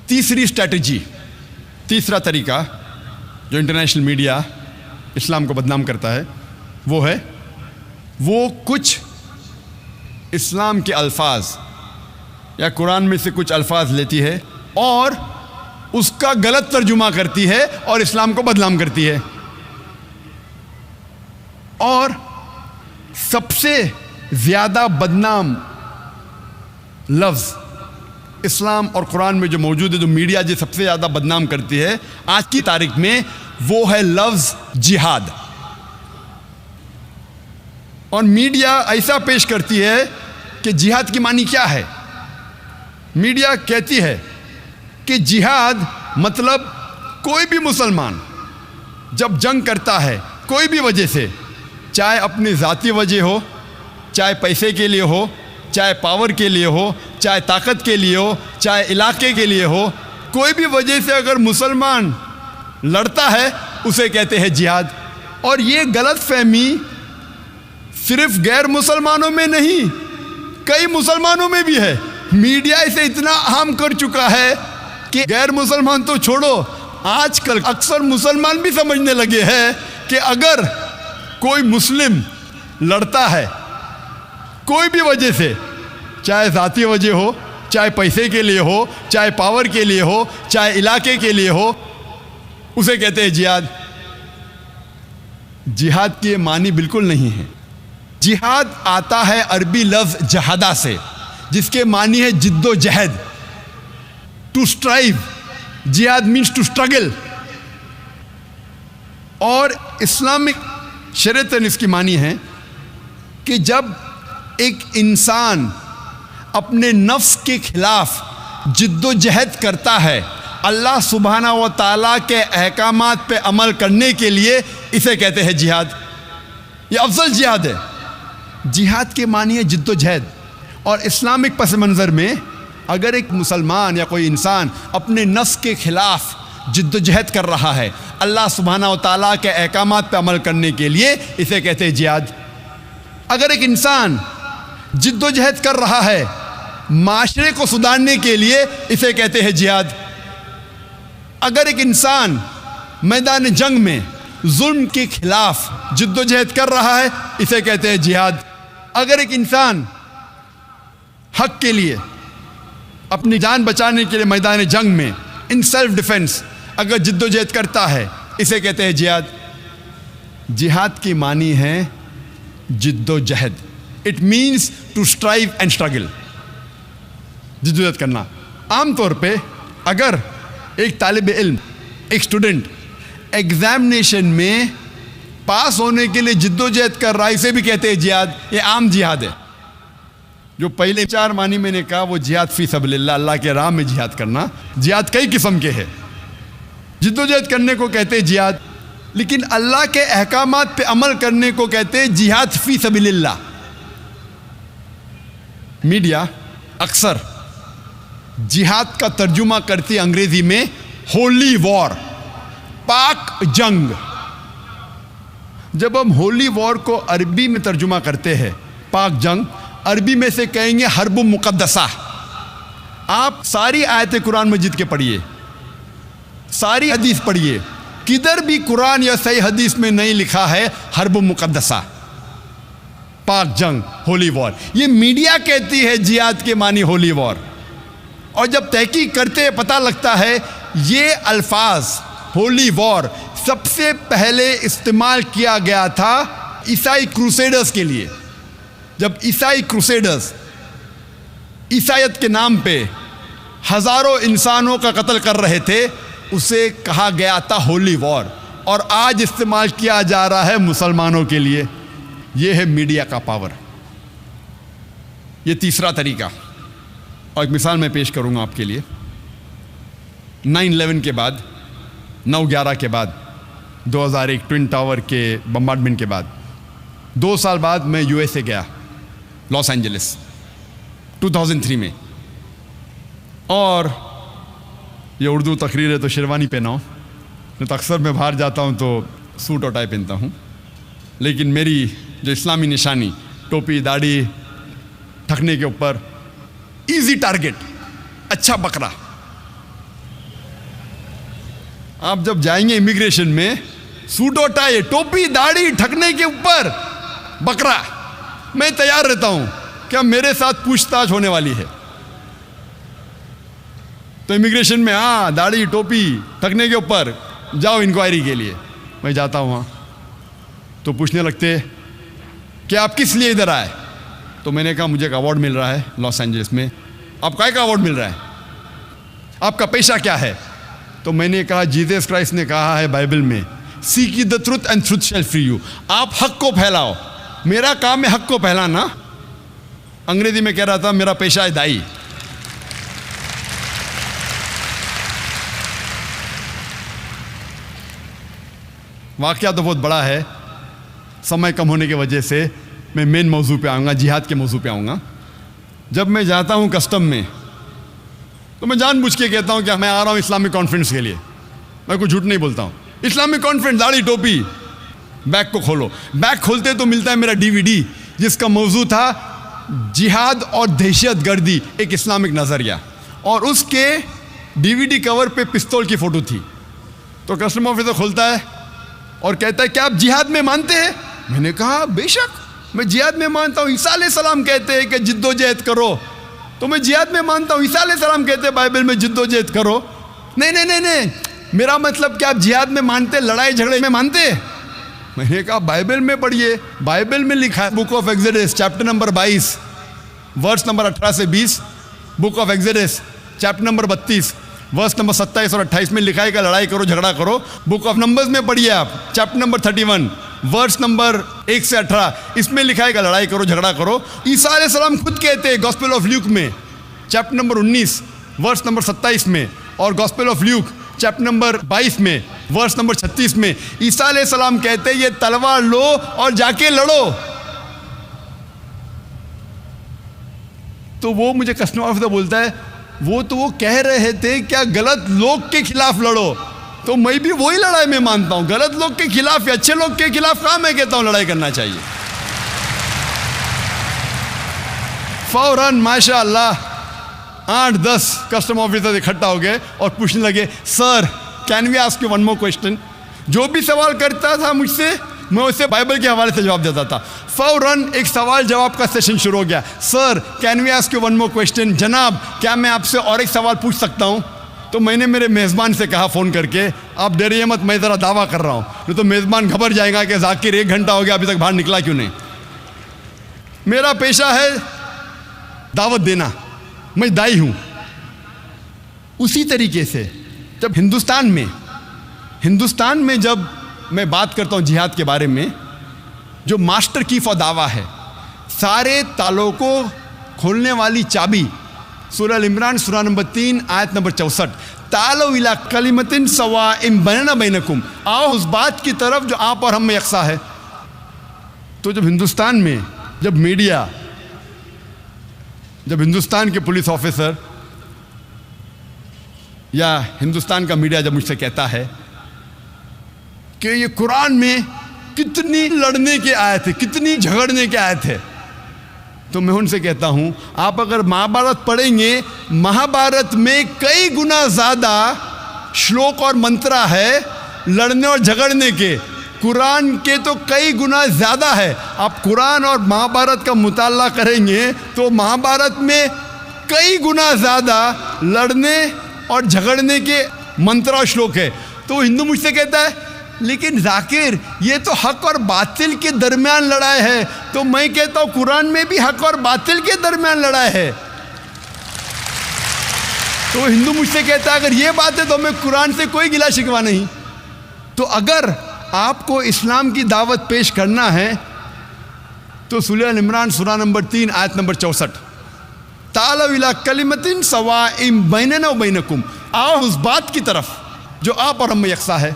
تیسری اسٹریٹجی، تیسرا طریقہ جو انٹرنیشنل میڈیا اسلام کو بدنام کرتا ہے وہ کچھ اسلام کے الفاظ یا قرآن میں سے کچھ الفاظ لیتی ہے اور اس کا غلط ترجمہ کرتی ہے اور اسلام کو بدنام کرتی ہے. اور سب سے زیادہ بدنام لفظ اسلام اور قرآن میں جو موجود ہے، جو میڈیا جو سب سے زیادہ بدنام کرتی ہے آج کی تاریخ میں، وہ ہے لفظ جہاد. اور میڈیا ایسا پیش کرتی ہے کہ جہاد کی معنی کیا ہے. میڈیا کہتی ہے کہ جہاد مطلب کوئی بھی مسلمان جب جنگ کرتا ہے کوئی بھی وجہ سے، چاہے اپنی ذاتی وجہ ہو، چاہے پیسے کے لیے ہو، چاہے پاور کے لیے ہو، چاہے طاقت کے لیے ہو، چاہے علاقے کے لیے ہو، کوئی بھی وجہ سے اگر مسلمان لڑتا ہے اسے کہتے ہیں جہاد. اور یہ غلط فہمی صرف غیر مسلمانوں میں نہیں، کئی مسلمانوں میں بھی ہے. میڈیا اسے اتنا عام کر چکا ہے کہ غیر مسلمان تو چھوڑو، آج کل اکثر مسلمان بھی سمجھنے لگے ہیں کہ اگر کوئی مسلم لڑتا ہے کوئی بھی وجہ سے، چاہے ذاتی وجہ ہو، چاہے پیسے کے لیے ہو، چاہے پاور کے لیے ہو، چاہے علاقے کے لیے ہو، اسے کہتے ہیں جہاد. جہاد کی معنی بالکل نہیں ہے. جہاد آتا ہے عربی لفظ جہادہ سے، جس کے معنی ہے جد و جہد، ٹو اسٹرائیو. جہاد مینس ٹو اسٹرگل. اور اسلامک شریعت اس کی معنی ہے کہ جب ایک انسان اپنے نفس کے خلاف جد و جہد کرتا ہے اللہ سبحانہ و تعالیٰ کے احکامات پہ عمل کرنے کے لیے، اسے کہتے ہیں جہاد. یہ افضل جہاد ہے. جہاد کے معنی ہے جد و جہد. اور اسلامک پس منظر میں اگر ایک مسلمان یا کوئی انسان اپنے نفس کے خلاف جد و جہد کر رہا ہے اللہ سبحانہ و تعالیٰ کے احکامات پہ عمل کرنے کے لیے، اسے کہتے ہیں جہاد. اگر ایک انسان جد و جہد کر رہا ہے معاشرے کو سدھارنے کے لیے، اسے کہتے ہیں جہاد. اگر ایک انسان میدان جنگ میں ظلم کے خلاف جد و جہد کر رہا ہے، اسے کہتے ہیں جہاد. اگر ایک انسان حق کے لیے اپنی جان بچانے کے لیے میدان جنگ میں ان سیلف ڈیفنس اگر جد و جہد کرتا ہے، اسے کہتے ہیں جہاد. جہاد کی معنی ہے جد و جہد. It means to strive and struggle. جد و جہد کرنا. عام طور پہ اگر ایک طالب علم، ایک اسٹوڈنٹ ایگزامینیشن میں پاس ہونے کے لیے جد و جہد کر رہا ہے، اسے بھی کہتے ہیں جہاد. یہ عام جہاد ہے. جو پہلے 4 معنی میں نے کہا وہ جہاد فی سبیل اللہ، اللہ کے راہ میں جہاد کرنا. جہاد کئی قسم کے ہیں. جد و جہد کرنے کو کہتے ہیں جہاد، لیکن اللہ کے احکامات پہ عمل کرنے کو کہتے ہیں جہاد فی سبیل اللہ. میڈیا اکثر جہاد کا ترجمہ کرتی انگریزی میں ہولی وار، پاک جنگ. جب ہم ہولی وار کو عربی میں ترجمہ کرتے ہیں پاک جنگ، عربی میں سے کہیں گے حرب مقدسہ. آپ ساری آیت قرآن مجید کے پڑھیے، ساری حدیث پڑھیے، کدھر بھی قرآن یا صحیح حدیث میں نہیں لکھا ہے حرب مقدسہ، پاک جنگ، ہولی وار. یہ میڈیا کہتی ہے جہاد کے معنی ہولی وار. اور جب تحقیق کرتے پتہ لگتا ہے یہ الفاظ ہولی وار سب سے پہلے استعمال کیا گیا تھا عیسائی کروسیڈرز کے لیے. جب عیسائی کروسیڈرز عیسائیت کے نام پہ ہزاروں انسانوں کا قتل کر رہے تھے، اسے کہا گیا تھا ہولی وار. اور آج استعمال کیا جا رہا ہے مسلمانوں کے لیے. یہ ہے میڈیا کا پاور. یہ تیسرا طریقہ. اور ایک مثال میں پیش کروں گا آپ کے لیے. 9/11 کے بعد، 9/11 کے بعد، 2001 ٹوین ٹاور کے بمبارڈمنٹ کے بعد 2 سال بعد میں USA گیا، لاس اینجلس 2003 میں. اور یہ اردو تقریر ہے تو شیروانی پہنا ہوں، نہیں تو اکثر میں باہر جاتا ہوں تو سوٹ اور ٹائی پہنتا ہوں. لیکن میری جو اسلامی نشانی، ٹوپی، داڑھی، تھکنے کے اوپر، ایزی ٹارگٹ، اچھا بکرا. آپ جب جائیں گے امیگریشن میں، سوٹ اور ٹائی، ٹوپی، داڑھی، ٹھکنے کے اوپر بکرا، میں تیار رہتا ہوں کہ میرے ساتھ پوچھ تاچھ ہونے والی ہے. تو امیگریشن میں ہاں داڑھی ٹوپی ٹھکنے کے اوپر جاؤ انکوائری کے لیے. میں جاتا ہوں وہاں تو پوچھنے لگتے کہ آپ کس لیے ادھر آئے. تو میں نے کہا مجھے ایک ایوارڈ مل رہا ہے لاس اینجلس میں. آپ کا ایک ایوارڈ مل رہا ہے، آپ کا پیشہ کیا ہے؟ تو میں نے کہا جیزس کرائسٹ نے کہا ہے بائبل میں، seek the truth and truth shall free you. آپ حق کو پھیلاؤ. میرا کام ہے حق کو پھیلانا. انگریزی میں کہہ رہا تھا میرا پیشہ ہے دائی. واقعہ تو بہت بڑا ہے، سمے کم ہونے کی وجہ سے میں مین موضوع پہ آؤں گا، جہاد کے موضوع پہ آؤں گا. جب میں جاتا ہوں کسٹم میں تو میں جان بوجھ کے کہتا ہوں کہ میں آ رہا ہوں اسلامک کانفرنس کے لیے. میں کوئی جھوٹ نہیں بولتا ہوں. اسلامک کانفرنس، داڑھی ٹوپی. بیگ کو کھولو. بیگ کھولتے تو ملتا ہے میرا DVD جس کا موضوع تھا جہاد اور دہشت گردی، ایک اسلامک نظریہ. اور اس کے DVD کور پہ پستول کی فوٹو تھی. تو کسٹم آفیسر کھولتا ہے اور کہتا ہے کہ آپ جہاد میں مانتے ہیں؟ میں نے کہا بے شک میں جہاد میں مانتا ہوں. عیسیٰ علیہ السلام کہتے ہیں کہ جد و جہد کرو، تو میں جہاد میں مانتا ہوں. عیسیٰ علیہ السلام کہتے ہیں بائبل میں جد و جہد کرو. نہیں، میرا مطلب کہ آپ جہاد میں مانتے، لڑائی جھگڑے میں مانتے؟ میں نے کہا بائبل میں پڑھیے. بائبل میں لکھا ہے book of Exodus chapter number 22 verse number 18 سے 20. Book of Exodus chapter number 32 verse number 27 اور 28 میں لکھا ہے کہ لڑائی کرو جھگڑا کرو. بک آف نمبرز میں پڑھیے آپ چیپٹر نمبر 31 ورس نمبر 1 سے 18، اس میں لکھا ہے کہ لڑائی کرو جھگڑا کرو. عیسیٰ علیہ السلام خود کہتے ہیں گاسپل آف لیوک میں چیپٹر نمبر 19 ورس نمبر 27 میں، اور gospel of Luke chapter number 22 میں ورس نمبر 36 میں عیسیٰ علیہ السلام کہتے ہیں یہ تلوار لو اور جا کے لڑو. تو وہ مجھے کسٹم آفیسر بولتا ہے وہ کہہ رہے تھے کیا غلط لوگ کے خلاف لڑو. تو میں بھی وہی لڑائی میں مانتا ہوں، غلط لوگ کے خلاف یا اچھے لوگ کے خلاف کہاں میں کہتا ہوں لڑائی کرنا چاہیے. فوراً ماشاء اللہ 8-10 کسٹم آفیسر اکٹھا ہو گئے اور پوچھنے لگے sir can we ask you one more question. جو بھی سوال کرتا تھا مجھ سے میں اسے بائبل کے حوالے سے جواب دیتا تھا. فوراً ایک سوال جواب کا سیشن شروع ہو گیا. Sir can we ask you one more question, جناب کیا میں آپ سے اور ایک سوال پوچھ سکتا ہوں؟ تو میں نے میرے میزبان سے کہا فون کر کے آپ ڈریے مت، میں ذرا دعویٰ کر رہا ہوں، نہیں تو میزبان گھبر جائے گا کہ ذاکر 1 گھنٹہ ہو گیا ابھی تک باہر نکلا کیوں نہیں. میرا پیشہ ہے دعوت دینا، میں دائی ہوں. اسی طریقے سے جب ہندوستان میں جب میں بات کرتا ہوں جہاد کے بارے میں، جو ماسٹر کی دعویٰ ہے، سارے تالوں کو کھولنے والی چابی سورہ عمران سورہ نمبر 3 آیت نمبر 64، تعالوا الی کلمۃ سواء بیننا بینکم، آؤ اس بات کی طرف جو آپ اور ہم میں یکساں ہے. تو جب ہندوستان میں جب میڈیا، جب ہندوستان کے پولیس آفیسر یا ہندوستان کا میڈیا جب مجھ سے کہتا ہے کہ یہ قرآن میں کتنی لڑنے کے آیت ہے، کتنی جھگڑنے کے آیت ہے، تو میں ان سے کہتا ہوں آپ اگر مہابھارت پڑھیں گے، مہابھارت میں کئی گنا زیادہ شلوک اور منترا ہے لڑنے اور جھگڑنے کے، قرآن کے تو کئی گنا زیادہ ہے. آپ قرآن اور مہابھارت کا مطالعہ کریں گے تو مہابھارت میں کئی گنا زیادہ لڑنے اور جھگڑنے کے منترا اور شلوک ہے. تو وہ ہندو مجھ سے کہتا ہے لیکن ذاکر یہ تو حق اور باطل کے درمیان لڑائی ہے. تو میں کہتا ہوں قرآن میں بھی حق اور باطل کے درمیان لڑائی ہے. تو ہندو مجھ سے کہتا ہے اگر یہ بات ہے تو میں قرآن سے کوئی گلا شکوہ نہیں. تو اگر آپ کو اسلام کی دعوت پیش کرنا ہے تو سورہ عمران سورہ نمبر 3 آیت نمبر 64، تعالوا الی کلمۃ سواء بیننا وبینکم، آؤ اس بات کی طرف جو آپ اور ہم میں یکساں ہے.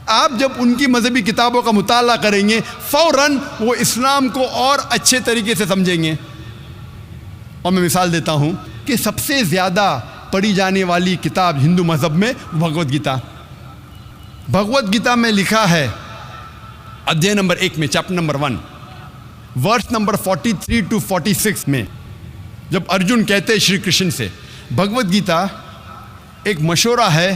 آپ جب ان کی مذہبی کتابوں کا مطالعہ کریں گے فوراً وہ اسلام کو اور اچھے طریقے سے سمجھیں گے. اور میں مثال دیتا ہوں کہ سب سے زیادہ پڑھی جانے والی کتاب ہندو مذہب میں بھگوت گیتا. بھگوت گیتا میں لکھا ہے ادھیائے نمبر 1 میں چیپٹر نمبر 1 ورس نمبر 43 to 46 میں جب ارجن کہتے ہیں شری کرشن سے، بھگوت گیتا ایک مشورہ ہے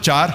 4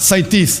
37